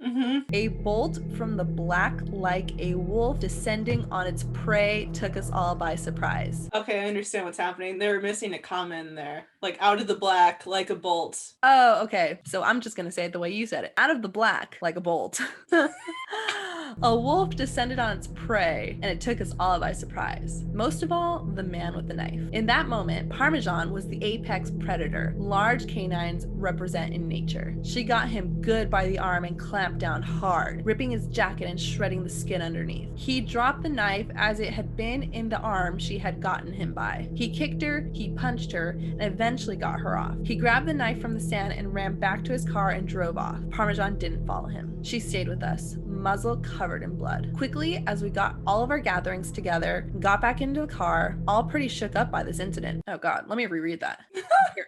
A bolt from the black like a wolf descending on its prey took us all by surprise. Okay, I understand what's happening. They were missing a comma in there. Like out of the black, like a bolt. Oh, okay. So I'm just gonna say it the way you said it. Out of the black, like a bolt. A wolf descended on its prey, and it took us all by surprise. Most of all, the man with the knife. In that moment, Parmesan was the apex predator large canines represent in nature. She got him good by the arm and clamped down hard, ripping his jacket and shredding the skin underneath. He dropped the knife as it had been in the arm she had gotten him by. He kicked her, he punched her, and eventually got her off. He grabbed the knife from the sand and ran back to his car and drove off. Parmesan didn't follow him. She stayed with us, muzzle covered in blood. Quickly, as we got all of our gatherings together, got back into the car, all pretty shook up by this incident. Oh God, let me reread that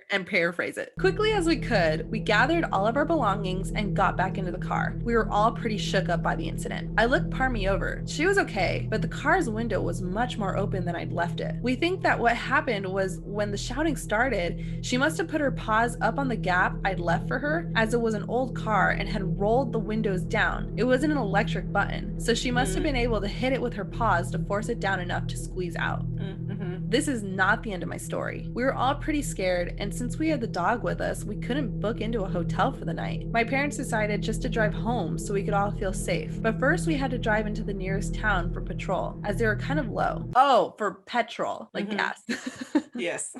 and paraphrase it. Quickly as we could, we gathered all of our belongings and got back into the car. We were all pretty shook up by the incident. I looked Parmy over. She was okay, but the car's window was much more open than I'd left it. We think that what happened was when the shouting started, she must have put her paws up on the gap I'd left for her, as it was an old car and had rolled the windows down. It wasn't an electric button, so she must have been able to hit it with her paws to force it down enough to squeeze out. This is not the end of my story. We were all pretty scared, and since we had the dog with us, we couldn't book into a hotel for the night. My parents decided just to drive home so we could all feel safe. But first we had to drive into the nearest town for patrol, as they were kind of low. Oh, for petrol, like gas. Yes.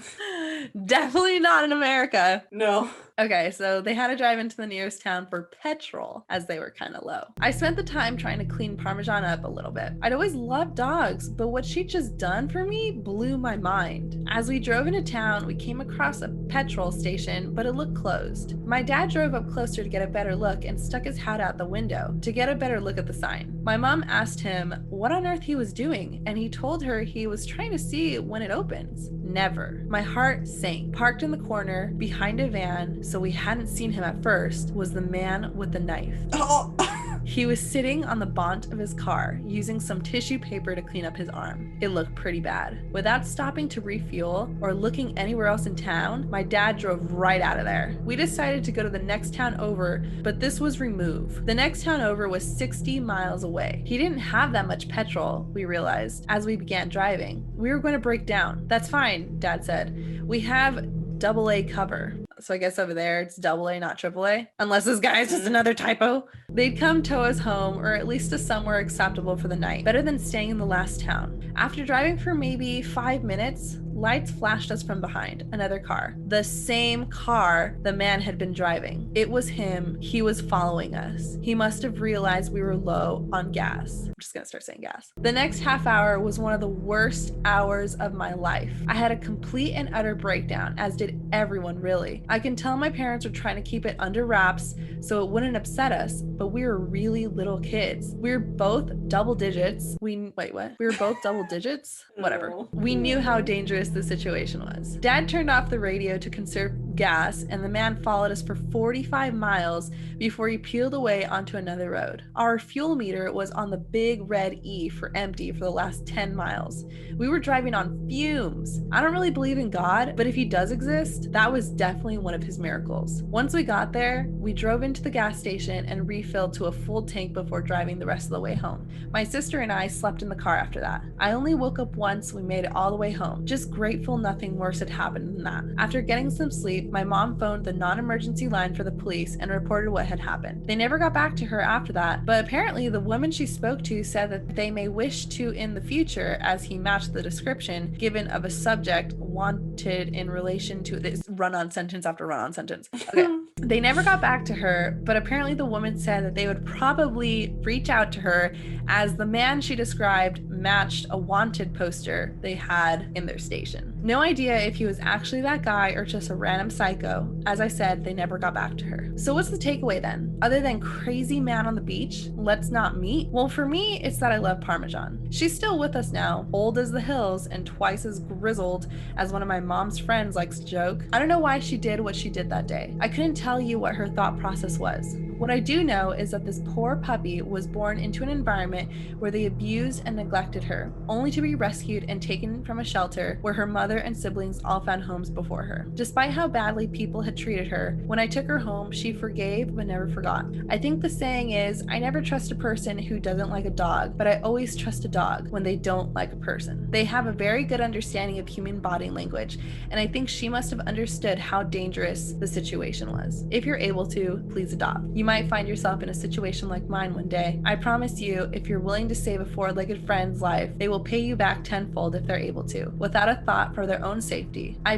Definitely not in America. No. Okay, so they had to drive into the nearest town for petrol, as they were kind of low. I spent the time trying to clean Parmesan up a little bit. I'd always loved dogs, but what she'd just done for me blew my mind. As we drove into town, we came across a petrol station, but it looked closed. My dad drove up closer to get a better look and stuck his head out the window to get a better look at the sign. My mom asked him what on earth he was doing, and he told her he was trying to see when it opens. Never. My heart sank. Parked in the corner behind a van, so we hadn't seen him at first, was the man with the knife. Oh. He was sitting on the bonnet of his car, using some tissue paper to clean up his arm. It looked pretty bad. Without stopping to refuel or looking anywhere else in town, my dad drove right out of there. We decided to go to the next town over, but this was removed. The next town over was 60 miles away. He didn't have that much petrol, we realized, as we began driving. We were going to break down. That's fine, Dad said. We have AA cover. So I guess over there it's AA, not AAA. Unless this guy is just another typo. They'd come tow us home, or at least to somewhere acceptable for the night. Better than staying in the last town. After driving for maybe 5 minutes, lights flashed us from behind. Another car. The same car the man had been driving. It was him. He was following us. He must have realized we were low on gas. I'm just gonna start saying gas. The next half hour was one of the worst hours of my life. I had a complete and utter breakdown, as did everyone really. I can tell my parents were trying to keep it under wraps so it wouldn't upset us, but we were really little kids. We were both double digits. Wait, what? We were both double digits? Whatever. We knew how dangerous the situation was. Dad turned off the radio to conserve gas, and the man followed us for 45 miles before he peeled away onto another road. Our fuel meter was on the big red E for empty for the last 10 miles. We were driving on fumes. I don't really believe in God, but if he does exist, that was definitely one of his miracles. Once we got there, we drove into the gas station and refilled to a full tank before driving the rest of the way home. My sister and I slept in the car after that. I only woke up once. We made it all the way home. Just grateful nothing worse had happened than that. After getting some sleep, my mom phoned the non-emergency line for the police and reported what had happened. They never got back to her after that, but apparently the woman she spoke to said that they may wish to in the future, as he matched the description given of a subject wanted in relation to this run-on sentence after run-on sentence. Okay. They never got back to her, but apparently the woman said that they would probably reach out to her, as the man she described matched a wanted poster they had in their station. No idea if he was actually that guy or just a random psycho. As I said, they never got back to her. So what's the takeaway then? Other than crazy man on the beach, let's not meet? Well, for me, it's that I love Parmesan. She's still with us now, old as the hills and twice as grizzled as one of my mom's friends likes to joke. I don't know why she did what she did that day. I couldn't tell you what her thought process was. What I do know is that this poor puppy was born into an environment where they abused and neglected her, only to be rescued and taken from a shelter where her mother and siblings all found homes before her. Despite how badly people had treated her, when I took her home, she forgave but never forgot. I think the saying is, I never trust a person who doesn't like a dog, but I always trust a dog when they don't like a person. They have a very good understanding of human body language, and I think she must have understood how dangerous the situation was. If you're able to, please adopt. You might find yourself in a situation like mine one day. I promise you, if you're willing to save a four-legged friend's life, they will pay you back tenfold if they're able to, without a thought for their own safety. I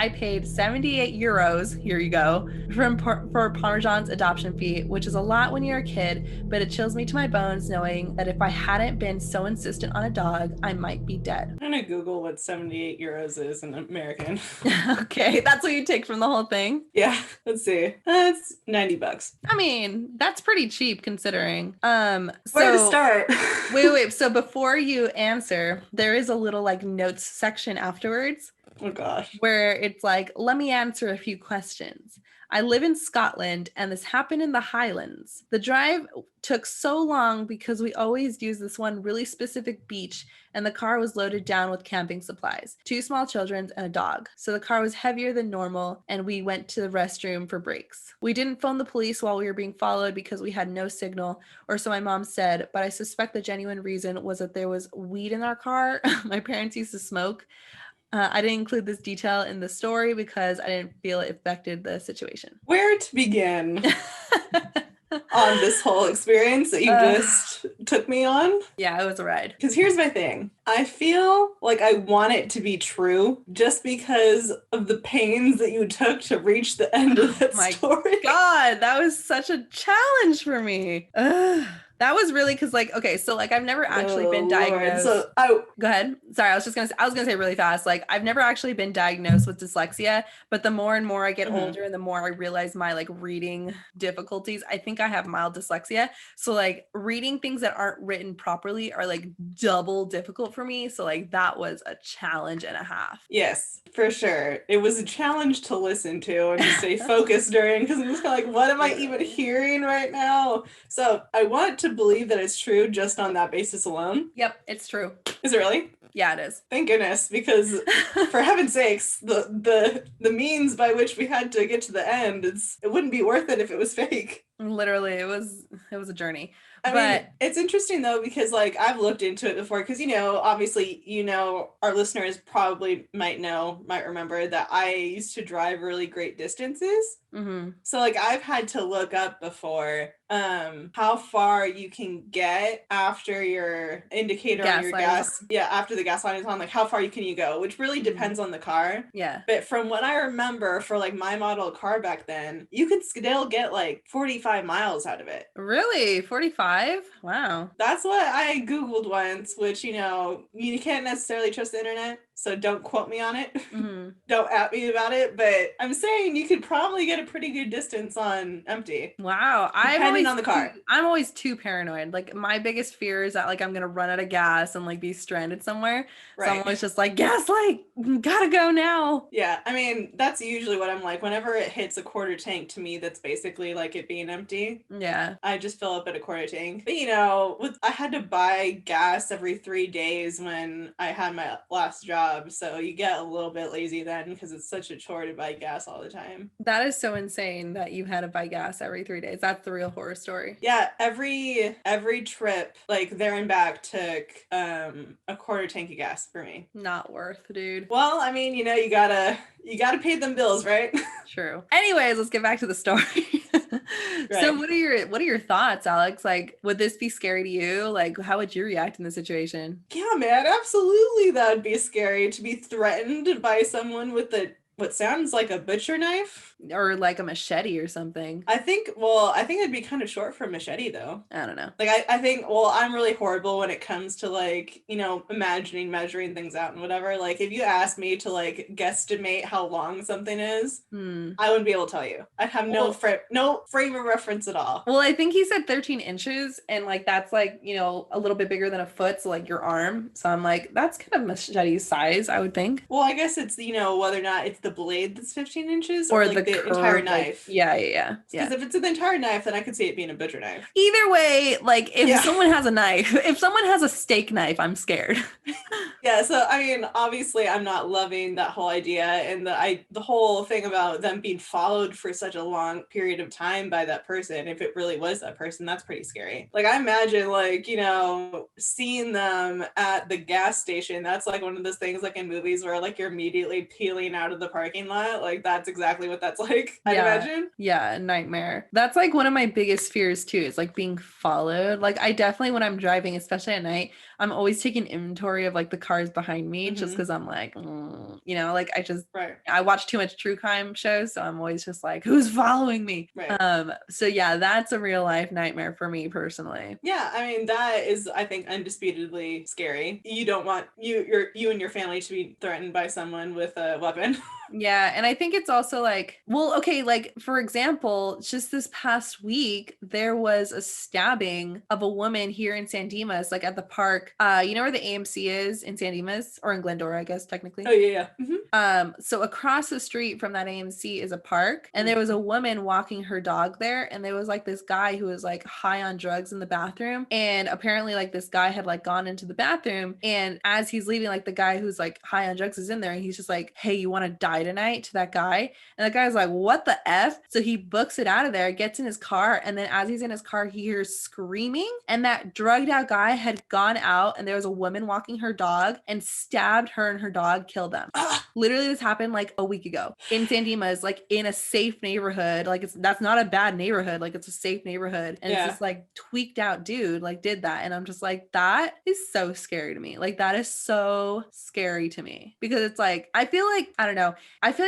paid 78 euros, here you go, for Parmesan's adoption fee, which is a lot when you're a kid, but it chills me to my bones knowing that if I hadn't been so insistent on a dog, I might be dead. I'm gonna Google what 78 euros is in American. Okay, that's what you take from the whole thing? Yeah, let's see. That's $90. I mean, that's pretty cheap considering. Where to start? wait. So before you answer, there is a little like notes section afterwards. Oh gosh. Where it's like, let me answer a few questions. I live in Scotland and this happened in the Highlands. The drive took so long because we always use this one really specific beach and the car was loaded down with camping supplies, 2 small children and a dog. So the car was heavier than normal and we went to the restroom for breaks. We didn't phone the police while we were being followed because we had no signal, or so my mom said, but I suspect the genuine reason was that there was weed in our car. My parents used to smoke. I didn't include this detail in the story because I didn't feel it affected the situation. Where to begin on this whole experience that you just took me on? Yeah, it was a ride. Because here's my thing. I feel like I want it to be true just because of the pains that you took to reach the end of that story. God, that was such a challenge for me. That was really because, like, okay, so like I've never actually been diagnosed. So, go ahead. Sorry, I was gonna say really fast. Like, I've never actually been diagnosed with dyslexia, but the more and more I get older and the more I realize my like reading difficulties, I think I have mild dyslexia. So like reading things that aren't written properly are like double difficult for me. So like that was a challenge and a half. Yes, for sure. It was a challenge to listen to and to stay focused during, because I'm just kind of like, what am I even hearing right now? So I want to believe that it's true just on that basis alone. Yep, it's true. Is it really? Yeah, it is. Thank goodness, because for heaven's sakes, the means by which we had to get to the end, it wouldn't be worth it if it was fake. Literally, it was a journey. I mean, it's interesting though, because like I've looked into it before, because, obviously, our listeners probably might remember that I used to drive really great distances. Mm-hmm. So like I've had to look up before how far you can get after your indicator on your gas. Yeah, after the gas line is on, like how far can you go, which really depends on the car. Yeah. But from what I remember for like my model car back then, you could still get like 45 miles out of it. Really? 45? Wow. That's what I Googled once, which, you can't necessarily trust the internet. So don't quote me on it. Mm-hmm. Don't at me about it. But I'm saying you could probably get a pretty good distance on empty. Wow. Depending on the car. I'm always too paranoid. Like my biggest fear is that like I'm going to run out of gas and like be stranded somewhere. Right. So I'm always just like, gas light, gotta go now. Yeah. I mean, that's usually what I'm like. Whenever it hits a quarter tank, to me, that's basically like it being empty. Yeah. I just fill up at a quarter tank. But I had to buy gas every 3 days when I had my last job. So you get a little bit lazy then because it's such a chore to buy gas all the time. That is so insane that you had to buy gas every 3 days. That's the real horror story. Yeah, every trip like there and back took a quarter tank of gas for me. Not worth, dude. Well, I mean, you gotta pay them bills, right? True. Anyways, let's get back to the story. Right. So what are your thoughts, Alex? Like, would this be scary to you? Like, how would you react in this situation? Yeah, man, absolutely. That would be scary to be threatened by someone with a what sounds like a butcher knife. Or like a machete or something. I think it'd be kind of short for machete though. I don't know. Like I think, I'm really horrible when it comes to like, imagining measuring things out and whatever. Like if you ask me to like guesstimate how long something is, I wouldn't be able to tell you. I'd have no frame of reference at all. Well, I think he said 13 inches, and like that's like, a little bit bigger than a foot, so like your arm. So I'm like, that's kind of machete size, I would think. Well, I guess it's, whether or not it's the blade that's 15 inches or like the curve, entire knife. Like, yeah. Because if it's an entire knife, then I could see it being a butcher knife. Either way, like if someone has a knife, if someone has a steak knife, I'm scared. Yeah, so I mean, obviously I'm not loving that whole idea, and the whole thing about them being followed for such a long period of time by that person. If it really was that person, that's pretty scary. Like I imagine like, seeing them at the gas station, that's like one of those things like in movies where like you're immediately peeling out of the parking lot. Like that's exactly what that's like, I'd imagine. Yeah, nightmare. That's like one of my biggest fears too, is like being followed. Like I definitely, when I'm driving, especially at night, I'm always taking inventory of like the cars behind me, just because I'm like, like I watch too much true crime shows, so I'm always just like, who's following me? So yeah, that's a real life nightmare for me personally. Yeah, I mean that is, I think, undisputedly scary. You don't want you and your family to be threatened by someone with a weapon. Yeah, and I think it's also like, well, okay, like for example, just this past week, there was a stabbing of a woman here in San Dimas, like at the park. You know where the AMC is in San Dimas, or in Glendora, I guess technically. Oh yeah. So across the street from that AMC is a park, and there was a woman walking her dog there, and there was like this guy who was like high on drugs in the bathroom, and apparently like this guy had like gone into the bathroom, and as he's leaving, like the guy who's like high on drugs is in there, and he's just like, hey, you want to die tonight, to that guy? And the guy's like, what the F? So he books it out of there, gets in his car, and then as he's in his car, he hears screaming, and that drugged out guy had gone out, and there was a woman walking her dog and stabbed her and her dog, killed them. Literally, this happened like a week ago in San Dimas, like in a safe neighborhood. Like that's not a bad neighborhood, like it's a safe neighborhood, and it's this like tweaked out dude like did that, and I'm just like, that is so scary to me. Like that is so scary to me, because it's like, I feel like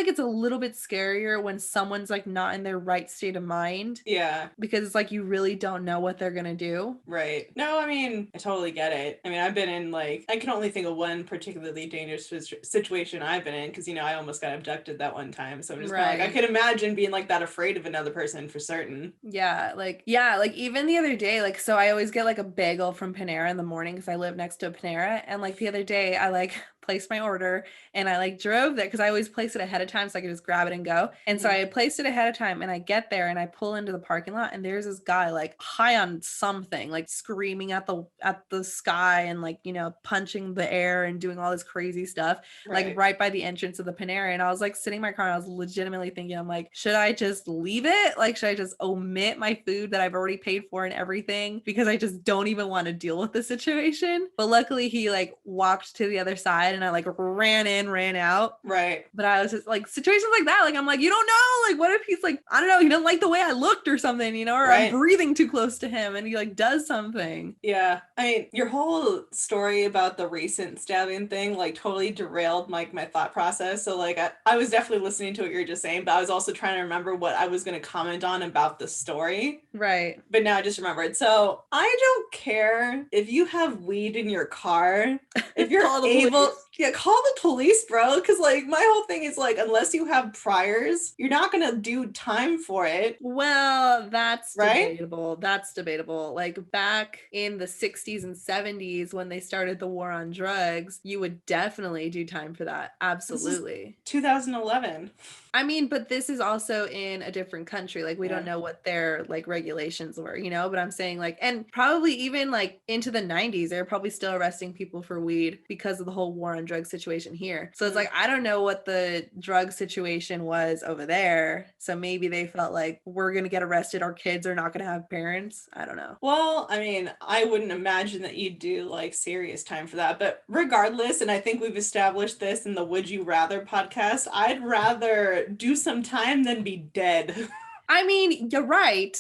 it's a little bit scarier when someone's like not in their right state of mind. Yeah. Because it's like you really don't know what they're gonna do. Right. No, I mean, I totally get it. I mean, I've been in like, I can only think of one particularly dangerous situation I've been in, because, I almost got abducted that one time. So I'm just kind of like, I could imagine being like that afraid of another person for certain. Yeah. Like even the other day, like, so I always get like a bagel from Panera in the morning because I live next to a Panera. And like the other day, I like placed my order and I like drove there, because I always place it ahead of time so I could just grab it and go. And so I placed it ahead of time, and I get there and I pull into the parking lot, and there's this guy like high on something, like screaming at the sky and like, punching the air and doing all this crazy stuff, like right by the entrance of the Panera. And I was like sitting in my car and I was legitimately thinking, I'm like, should I just leave it? Like, should I just omit my food that I've already paid for and everything, because I just don't even want to deal with the situation? But luckily he like walked to the other side, and I like ran out. Right. But I was just like, situations like that, like I'm like, you don't know, like what if he's like, I don't know, he doesn't like the way I looked or something, or I'm breathing too close to him and he like does something. Yeah. I mean, your whole story about the recent stabbing thing like totally derailed like my thought process. So like I was definitely listening to what you're just saying, but I was also trying to remember what I was going to comment on about the story. Right. But now I just remembered. So I don't care if you have weed in your car, if you're able, call the police, bro. Cause like my whole thing is like, unless you have priors, you're not going to do time for it. Well, that's debatable. That's debatable. Like back in the 60s and 70s, when they started the war on drugs, you would definitely do time for that. Absolutely. 2011. I mean, but this is also in a different country. Like we don't know what their like regulations were, but I'm saying like, and probably even like into the 90s, they're probably still arresting people for weed because of the whole war on drugs situation here. So it's like, I don't know what the drug situation was over there. So maybe they felt like, we're going to get arrested. Our kids are not going to have parents. I don't know. Well, I mean, I wouldn't imagine that you'd do like serious time for that, but regardless, and I think we've established this in the Would You Rather podcast, I'd rather do some time than be dead. I mean, you're right.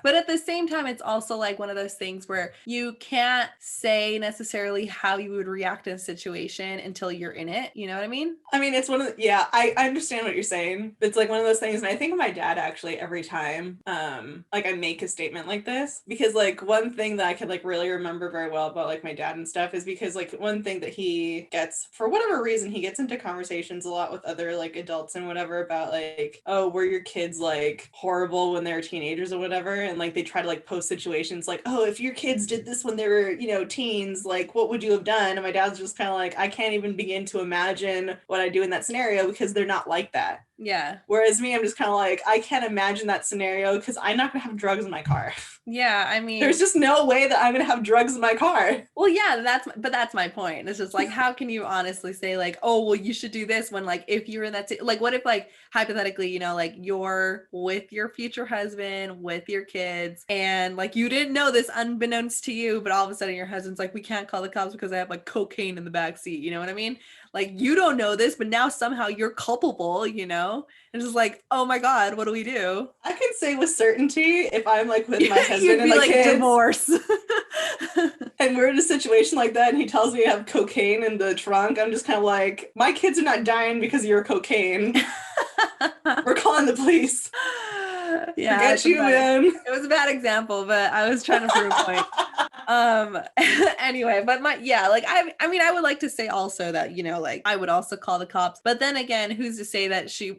But at the same time, it's also like one of those things where you can't say necessarily how you would react in a situation until you're in it. You know what I mean? I mean, it's one of the, yeah, I understand what you're saying. It's like one of those things, and I think of my dad actually every time, like I make a statement like this, because like one thing that I could like really remember very well about like my dad and stuff is because like one thing that he gets, for whatever reason, he gets into conversations a lot with other like adults and whatever about like, oh, were your kids like horrible when they were teenagers or whatever? And like they try to like post situations like, oh, if your kids did this when they were, you know, teens, like what would you have done? And my dad's just kind of like, I can't even begin to imagine what I do in that scenario because they're not like that. Yeah. Whereas me, I'm just kind of like, I can't imagine that scenario because I'm not gonna have drugs in my car. Yeah, I mean, there's just no way that I'm gonna have drugs in my car. Well, yeah, that's my point. It's just like, how can you honestly say like, oh, well, you should do this when like if you're in that like, what if like hypothetically, you know, like you're with your future husband, with your kids, and like you didn't know this unbeknownst to you, but all of a sudden your husband's like, we can't call the cops because I have like cocaine in the back seat. You know what I mean? Like you don't know this, but now somehow you're culpable, you know? And it's just like, oh my God, what do we do? I can say with certainty if I'm like with my husband You'd and be my like, kids, divorce. and we're in a situation like that and he tells me I have cocaine in the trunk, I'm just kind of like, my kids are not dying because of your cocaine. We're calling the police. Yeah, Forget you, man. It was a bad example, but I was trying to prove a point. Anyway, but like I mean I would like to say also that, you know, like I would also call the cops, but then again, who's to say that she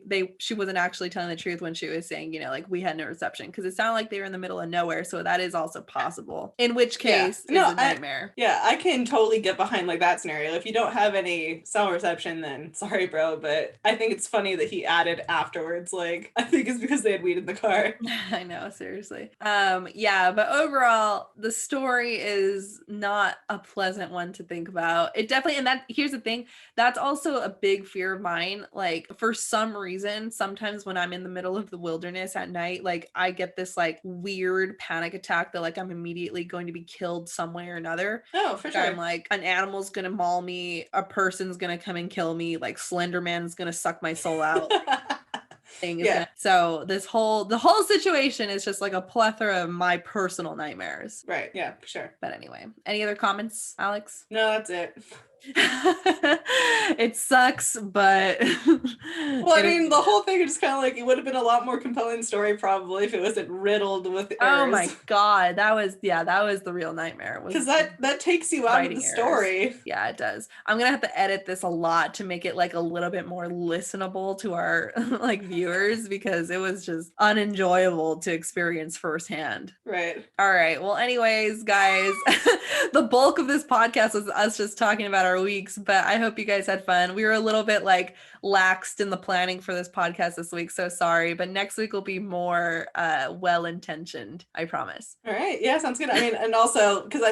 wasn't actually telling the truth when she was saying, you know, like we had no reception, because it sounded like they were in the middle of nowhere, so that is also possible, in which case it's a nightmare. I can totally get behind like that scenario. If you don't have any cell reception, then sorry bro, but I think it's funny that he added afterwards, like I think it's because they had weed in the car. I know, seriously. Yeah, but overall the story is not a pleasant one to think about. It definitely, and that here's the thing, that's also a big fear of mine. Like for some reason, sometimes when I'm in the middle of the wilderness at night, like I get this like weird panic attack that like I'm immediately going to be killed some way or another. Oh, for sure. I'm like, an animal's gonna maul me, a person's gonna come and kill me, like Slender Man's gonna suck my soul out. So the whole situation is just like a plethora of my personal nightmares. Right. Yeah, for sure. But anyway, any other comments, Alex? No, that's it. It sucks, but well, I mean, the whole thing is just kind of like, it would have been a lot more compelling story probably if it wasn't riddled with errors. Oh my God, that was the real nightmare, because that takes you out of the story. Errors. Yeah, it does. I'm gonna have to edit this a lot to make it like a little bit more listenable to our like viewers, because it was just unenjoyable to experience firsthand. Right. All right, well anyways, guys, the bulk of this podcast was us just talking about our weeks, but I hope you guys had fun. We were a little bit like laxed in the planning for this podcast this week, so sorry, but next week will be more well-intentioned, I promise. All right, yeah, sounds good. I mean, and also because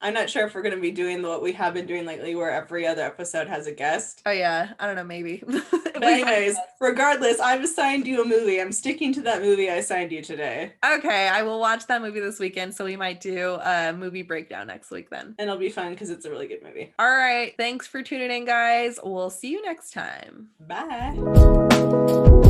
I'm not sure if we're going to be doing what we have been doing lately, where every other episode has a guest. Oh yeah, I don't know, maybe. But anyways, regardless, I've assigned you a movie. I'm sticking to that movie I assigned you today. Okay, I will watch that movie this weekend, so we might do a movie breakdown next week then. And it'll be fun because it's a really good movie. All right, thanks for tuning in, guys. We'll see you next time. Bye.